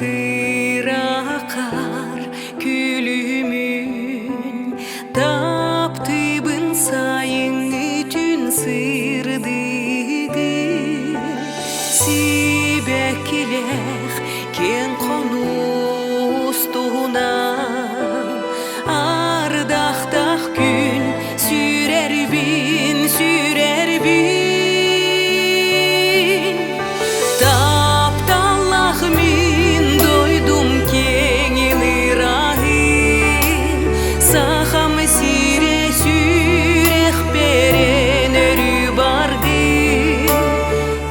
Hatıra akar külümün, taptıbın sayın üçün sırdıgı. Sibekilek ken konustuna, ardaqtaq gün sürer bin, sürer bin. Taptallah min doydum kengini rahim, saham sire sürek beren örü bargı.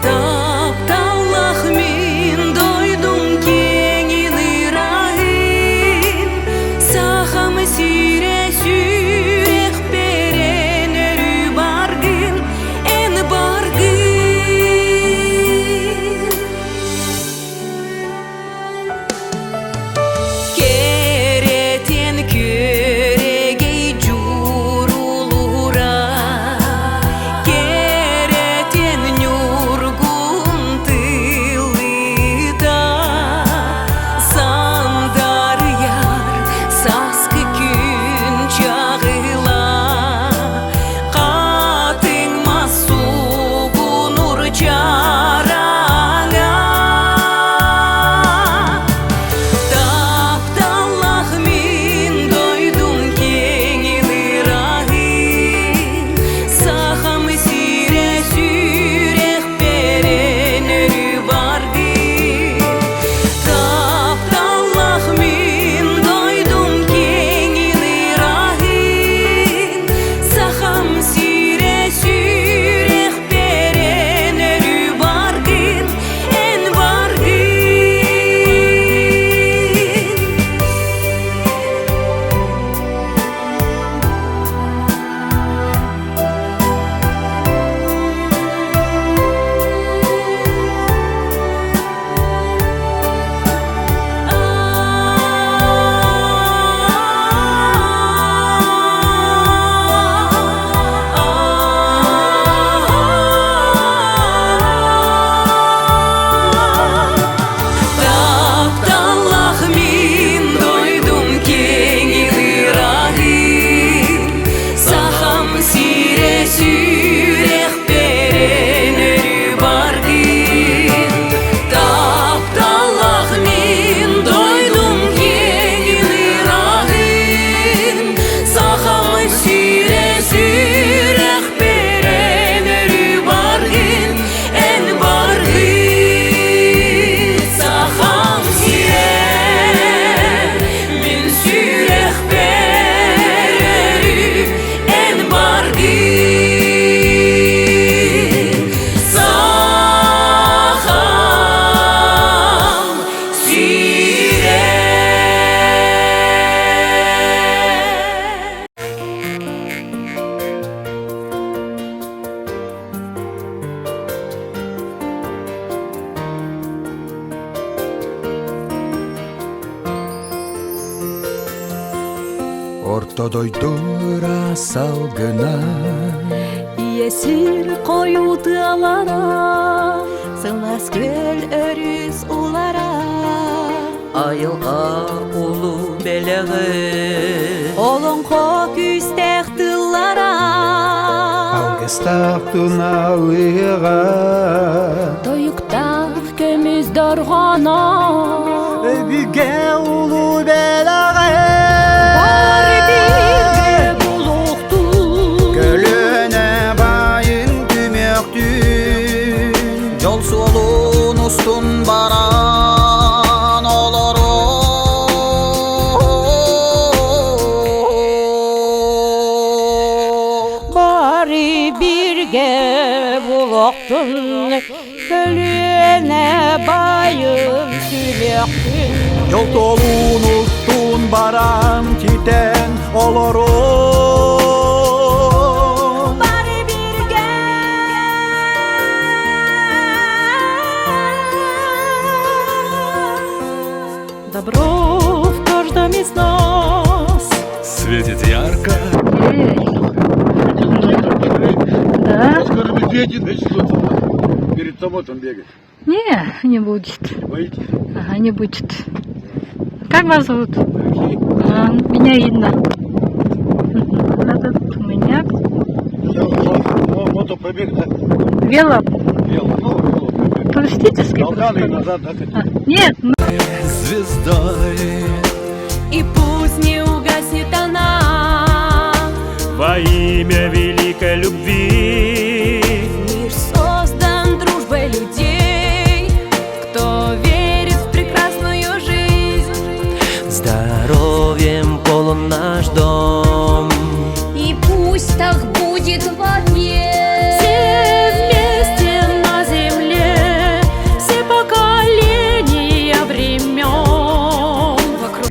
Taptallah min doydum kengini rahim, saham sire sürek beren örü bargın, en bargın. Kereten köregey jurulura, kereten nyurgun tılıda, sandar yar saskı gün çağıla, katın masugunur çaranga. Taptallah min doydum kengini rahim, saham sire sürek beren örü bargı. Taptallah min doydum kengini rahim, saham sire sürek beren örü bargın, en bargın. Taptallah min doydum kengini rahim, saham sire sürek beren örü bargın. Taptallah min doydum kengini rahim, saham sire sürek beren örü bargın, en bargın. Saham sire min sürek beren örü, en bargın. Saham sire. Ортодойдура салгына, Есир қою дылара, сылас көл өріс улара. Айылға улу белеғі, Олонқо күстәқ дылара, алгыстақ тунауыға, тойықтақ көміз дорғана. Өбіге улу белеғі, Бары бірге бұлықты, көліне байын күмектін, жол солун устун баран олоро. бары бірге бұлықтың, көліне байым сүлектің. жол толун ұстун барам титен олоро. Бары бірге добро в каждом из нас. Светит ярко. Да? Скоро медведи начнут перед тобой там бегать. Не будет. Боитесь? Ага, не будет. Как вас зовут? Меня видно. Этот у меня Мотопробег, да? вело. Велопробег. Туристический. Долгали назад, да? Нет, Звездой И пусть не угаснет она. Во имя великой любви Мир создан дружбой людей, кто верит в прекрасную жизнь. Здоровьем полон наш дом. И пусть так будет вовек. Все вместе на земле, все поколения времен. Вокруг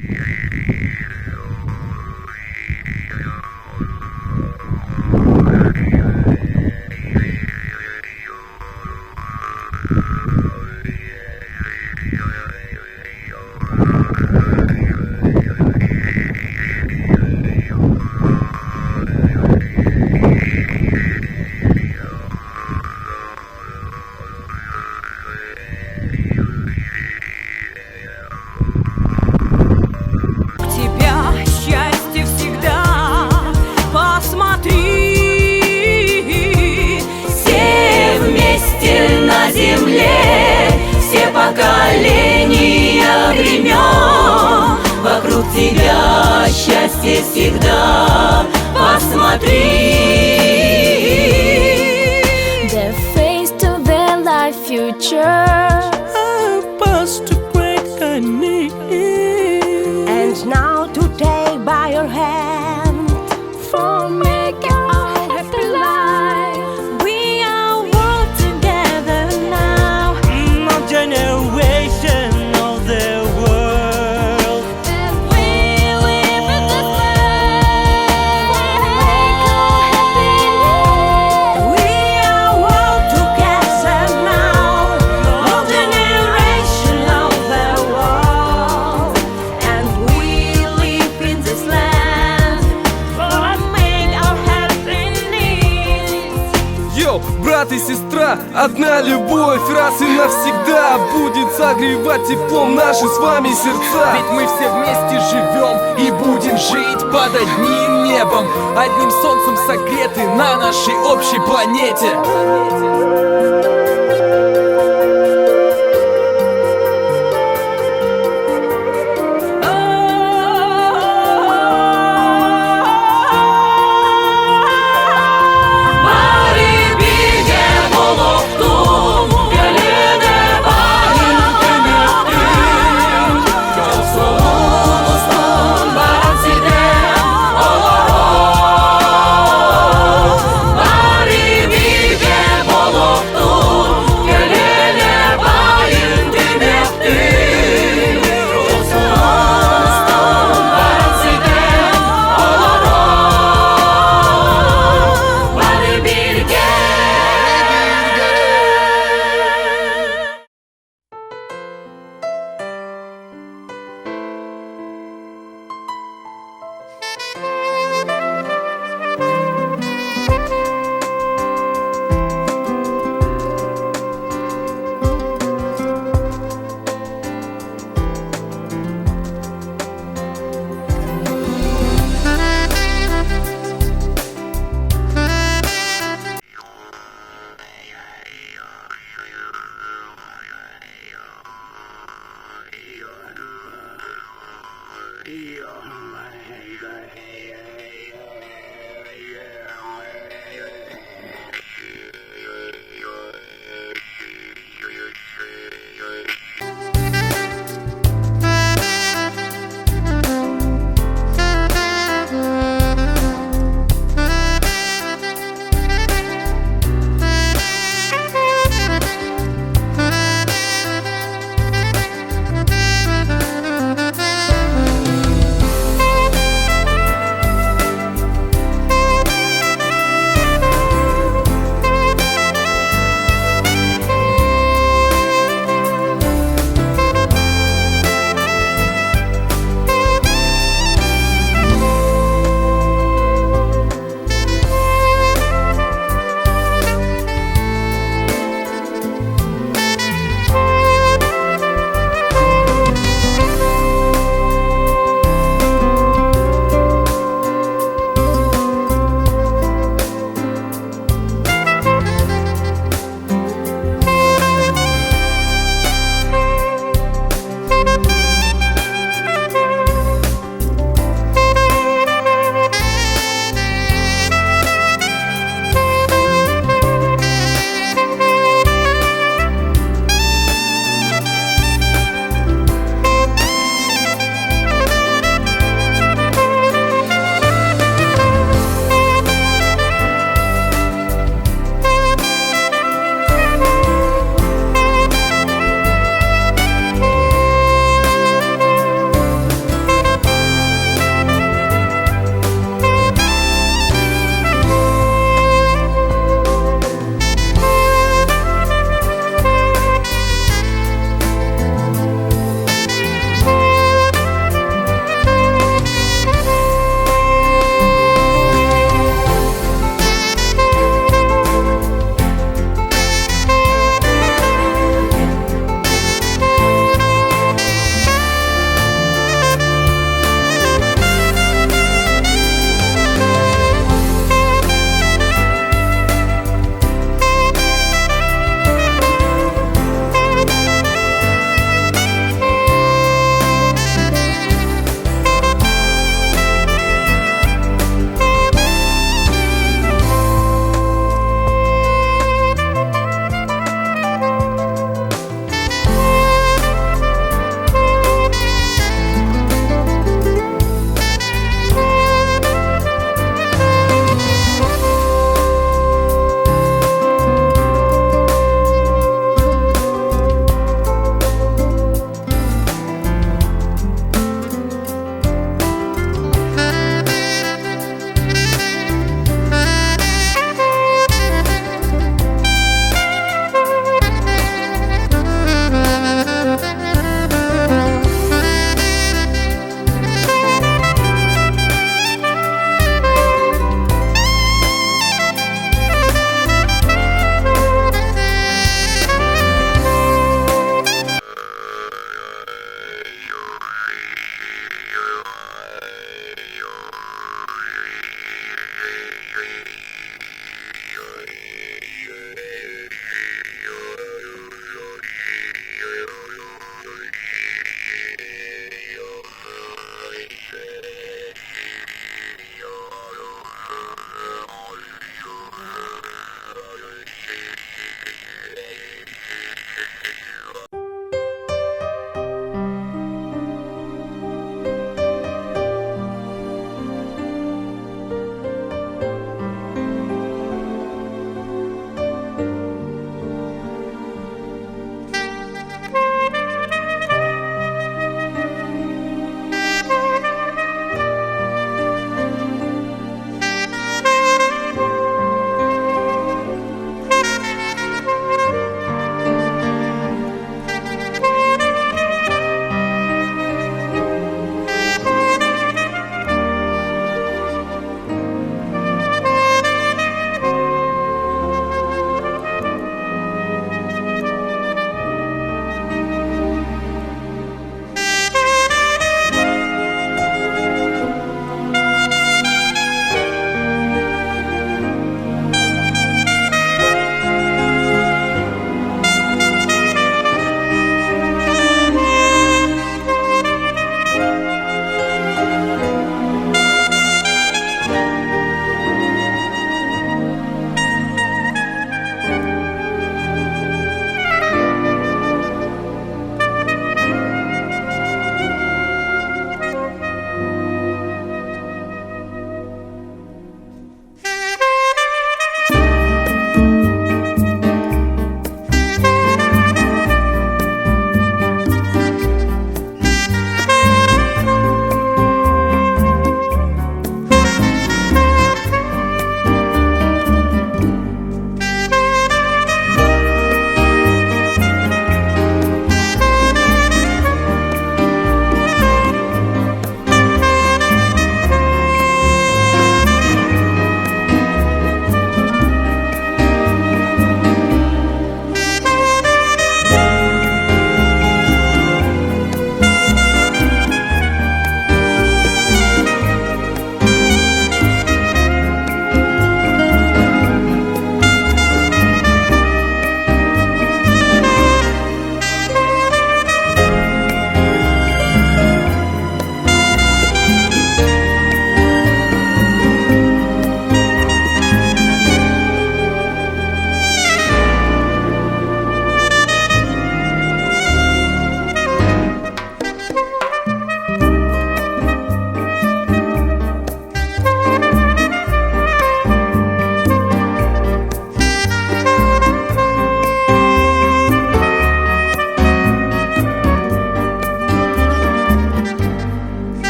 тебя счастье всегда. Посмотри, все вместе на земле, все поколения времен. Вокруг тебя счастье всегда. Посмотри. The face to the life future. And now to take by your hand for make our happy life. We are all together now. No generation of the world. And we live in this world. Make our happy life. We are all together now. All generation of the world. And we live in this land for make our happiness. Йоу, брат и сестра, одна любовь раз и навсегда будет согревать теплом наши с вами сердца. Ведь мы все вместе живем и будем жить под одним небом, одним солнцем согреты на нашей общей планете.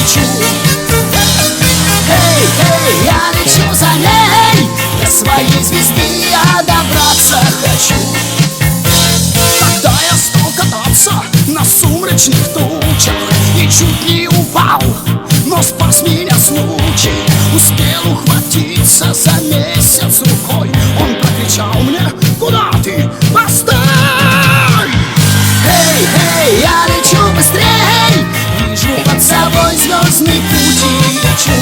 лечу. Эй, эй, я лечу за ней, до своей звезды я добраться хочу. Тогда я стал кататься на сумрачных тучах и чуть не упал, но спас меня случай. Успел ухватиться за месяц рукой. Он прокричал мне: куда ты? Постой! Эй, эй, я лечу быстрей, вижу под собой звездный путь и лечу.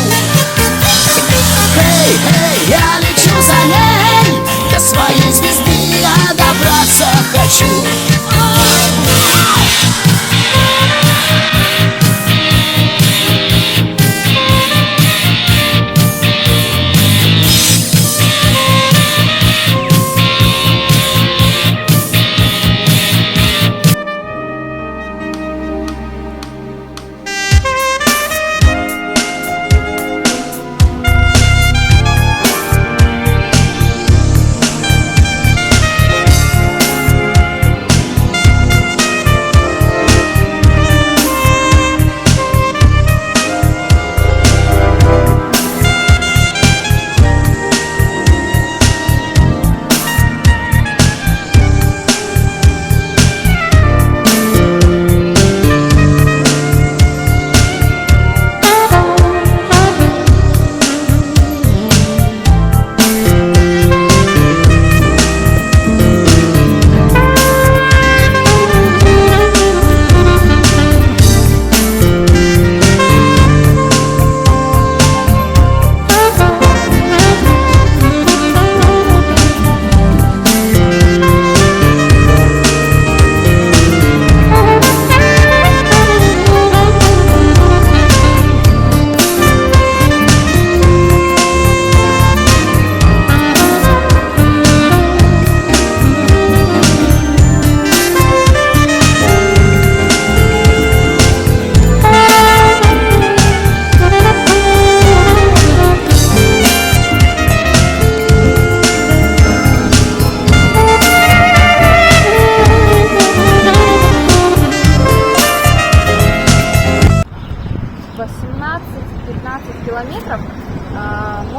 Эй, эй, я лечу за ней, до своей звезды я добраться хочу.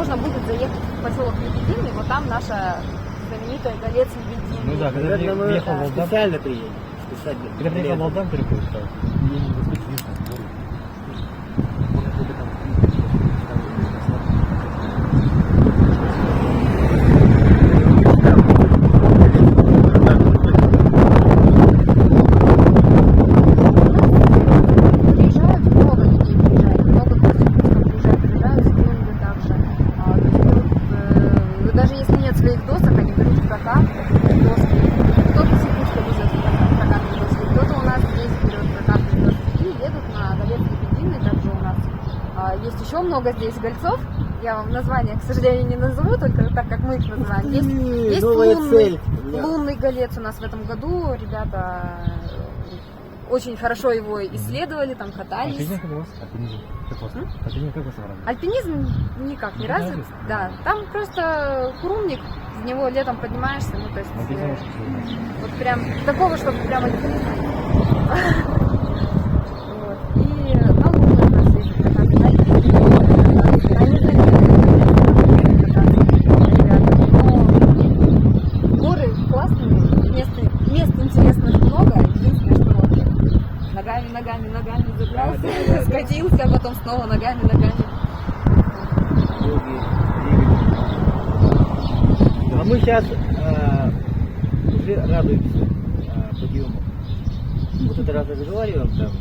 можно будет заехать в поселок Лебединый, вот там наша знаменитая Голец Лебединый. Ну да, когда приехал в Алдан, специально приедем. когда приехал в Алдан, переходит, я не выскочил, Есть еще много здесь гольцов. Я вам название, к сожалению, не назову, только так, как мы их называем. Есть лунный голец у нас в этом году. Ребята очень хорошо его исследовали, там катались. Альпинизм никак не развит. Да, там просто курумник, в него летом поднимаешься, ну то есть вот прям такого, чтобы прям альпинизм. И на лунный у нас есть горы классные, мест интересных много. Единственное, что вот ногами забрался, скатился, а потом снова ногами. А мы сейчас уже радуемся подъему. Вот это раз разговариваем там,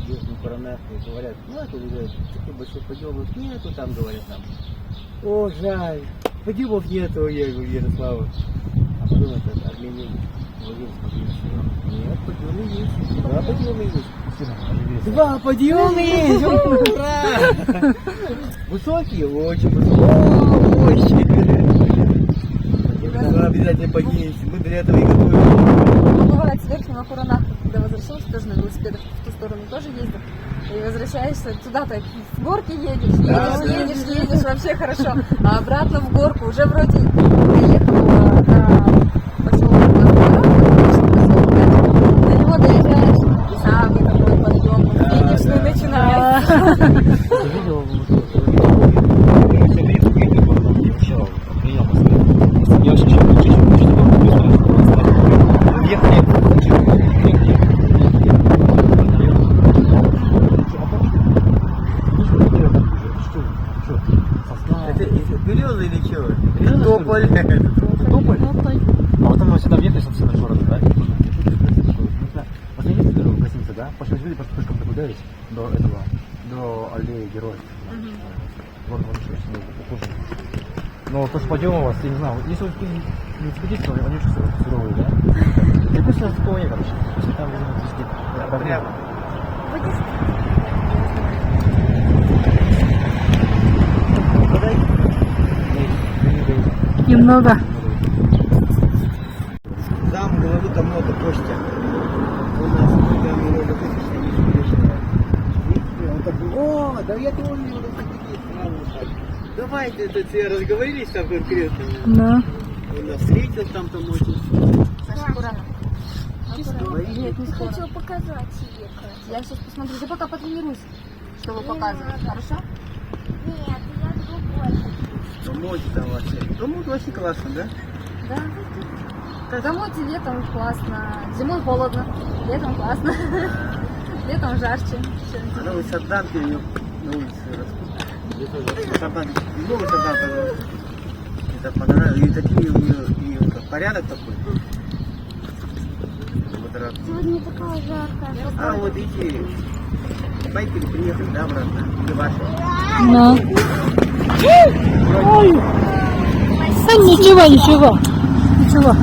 южный коронат, говорят, ну это уже такой большой подъемов нету, там говорят нам. О, жаль, подъемов нету, я говорю, Ярослава. А потом это Армения, нет, подъемы есть, два подъема есть. Два подъема есть, ура! Высокие, очень высокие, обязательно поднимемся, мы для этого и готовим. Бывает, с верхнего Куранаха, когда возвращаешься, тоже на велосипедах в ту сторону тоже ездят. И возвращаешься туда-то, с горки едешь, вообще хорошо. А обратно в горку уже вроде доехала на поселок на него доезжаешь, и самый такой подъем, финишный начинается. пошли просто пешком прогулялись до этого, до аллеи героев. Вот что сюда похоже. Но то, что пойдем у вас, я не знаю, если вы не экспедиция, они очень суровые, да? И пусть у нас такого нет, короче. Если там, видимо, везде прямо. Немного. Там головы там много, Костя. У нас там много тысяч, он такой, о, да я тоже не буду сидеть. Давайте, это все разговорились там конкретно. Да. Он нас встретил там очень. Саша, аккуратно. Нет, не скоро. Хочу показать тебе. Я сейчас посмотрю. Ты пока потренируйся, чтобы показывать. Хорошо? Нет, я другой. Ну, моде там вообще. Ну, моде вообще классно, да? Да. Зимой летом классно. Зимой холодно. Летом классно. Летом жарче. Новый саданки у нее на улице растут. Саданки. Новый саданки. Это понравилось. И такие у нее порядок такой. Сегодня такая жаркая. А вот эти байкеры приехали, да, обратно? Или ваши? Да. Ой. Да ничего, ничего. Ничего.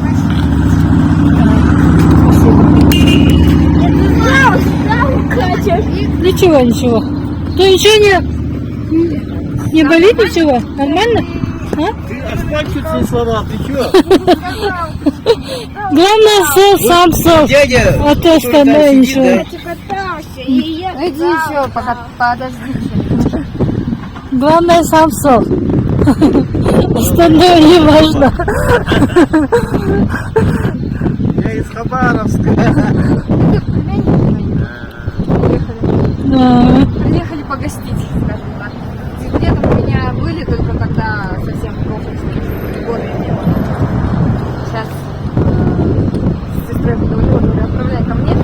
Ничего, ничего. То ничего не болит, ничего? Нормально? А? Ты асфальт чуть не сломал, ты чё? Главное, сам сов. Дядя, А то остальное ничего. Иди еще, пока подожди. Главное, сам сов. Остальное не важно. я из Хабаровска. Приехали погостить, скажем так. Летом у меня были только когда совсем крошечные годы не было. Сейчас с сестрой буду отправлять ко мне.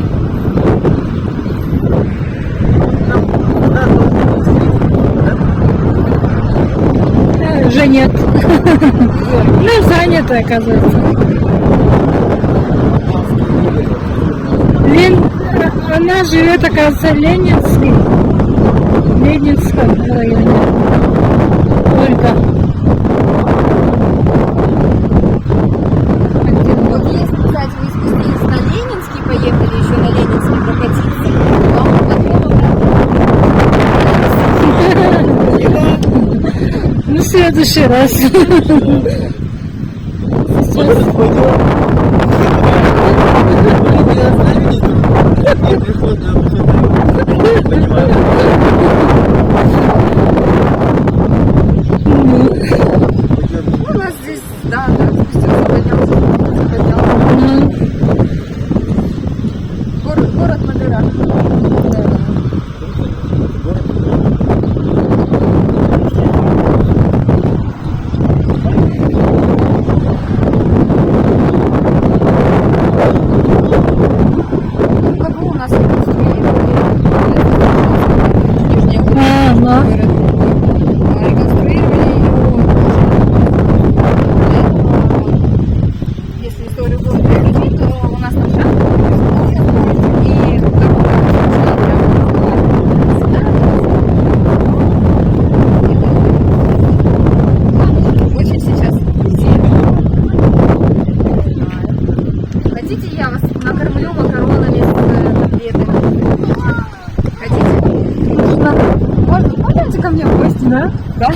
Уже нет. Ну, занято, оказывается. Она живет, оказывается, в Ленинском районе. Ольга. Вот если, кстати, вы спустились на Ленинский, поехали еще на Ленинский прокатиться, вам подъем. Ну, в следующий раз. У нас здесь, да, спустился, поднялся. Город на горах. У нас реконструировали Нижняя Удмуртия, реконструировали ее. Если историю города изучить, то у нас там шаг и очень сейчас хотите, я вас накормлю макаронами с котлетами? Хотите? Можно? Пойдемте ко мне в гости, да? Да.